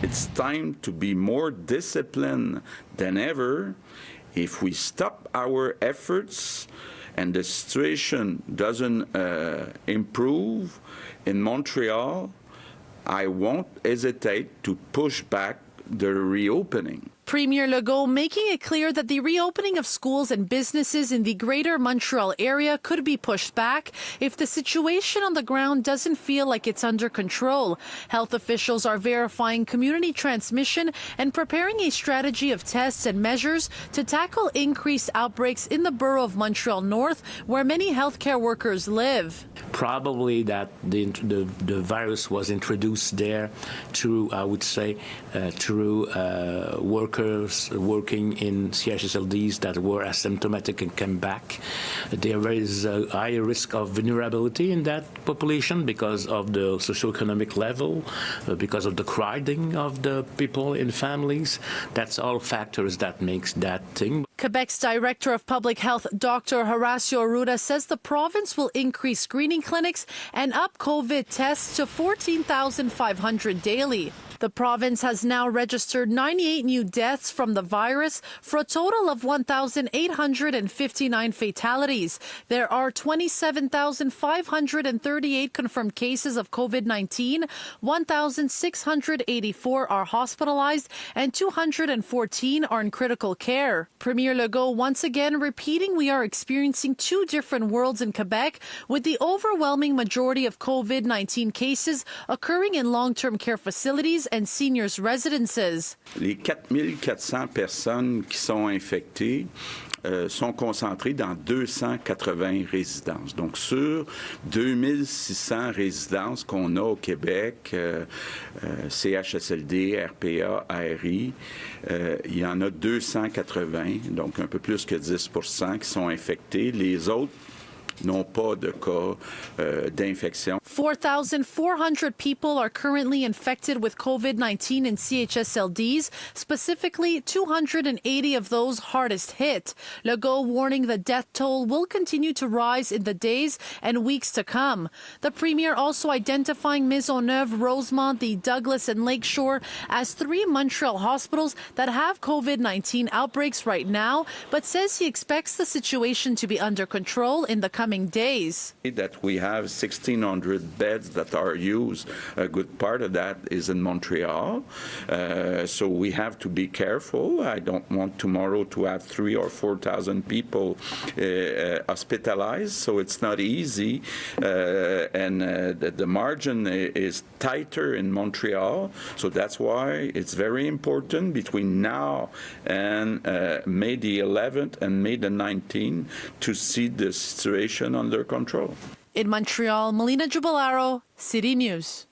It's time to be more disciplined than ever. If we stop our efforts and the situation doesn't improve in Montreal, I won't hesitate to push back the reopening. Premier Legault making it clear that the reopening of schools and businesses in the greater Montreal area could be pushed back if the situation on the ground doesn't feel like it's under control. Health officials are verifying community transmission and preparing a strategy of tests and measures to tackle increased outbreaks in the borough of Montreal North, where many healthcare workers live. Probably that the virus was introduced there through, I would say, through workers working in CHSLDs that were asymptomatic and came back. There is a higher risk of vulnerability in that population because of the socioeconomic level, because of the crowding of the people in families. That's all factors that makes that thing. Quebec's Director of Public Health, Dr. Horacio Arruda, says the province will increase screening clinics and up COVID tests to 14,500 daily. The province has now registered 98 new deaths from the virus for a total of 1,859 fatalities. There are 27,538 confirmed cases of COVID-19, 1,684 are hospitalized, and 214 are in critical care. Premier Legault once again repeating we are experiencing two different worlds in Quebec, with the overwhelming majority of COVID-19 cases occurring in long-term care facilities and seniors' residences. Les 4400 personnes qui sont infectées sont concentrées dans 280 résidences. Donc, sur 2600 résidences qu'on a au Québec, CHSLD, RPA, ARI, il y en a 280, donc un peu plus que 10% qui sont infectés. Les autres n'ont pas de cas d'infection. 4,400 people are currently infected with COVID-19 in CHSLDs, specifically 280 of those hardest hit. Legault warning the death toll will continue to rise in the days and weeks to come. The Premier also identifying Maisonneuve, Rosemont, the Douglas and Lakeshore as three Montreal hospitals that have COVID-19 outbreaks right now, but says he expects the situation to be under control in the coming days. That we have 1,600 beds that are used. A good part of that is in Montreal. So we have to be careful. I don't want tomorrow to have 3,000 or 4,000 people hospitalized. So it's not easy. And the margin is tighter in Montreal. So that's why it's very important between now and May the 11th and May the 19th to see the situation under control. In Montreal, Melina Jubilaro, City News.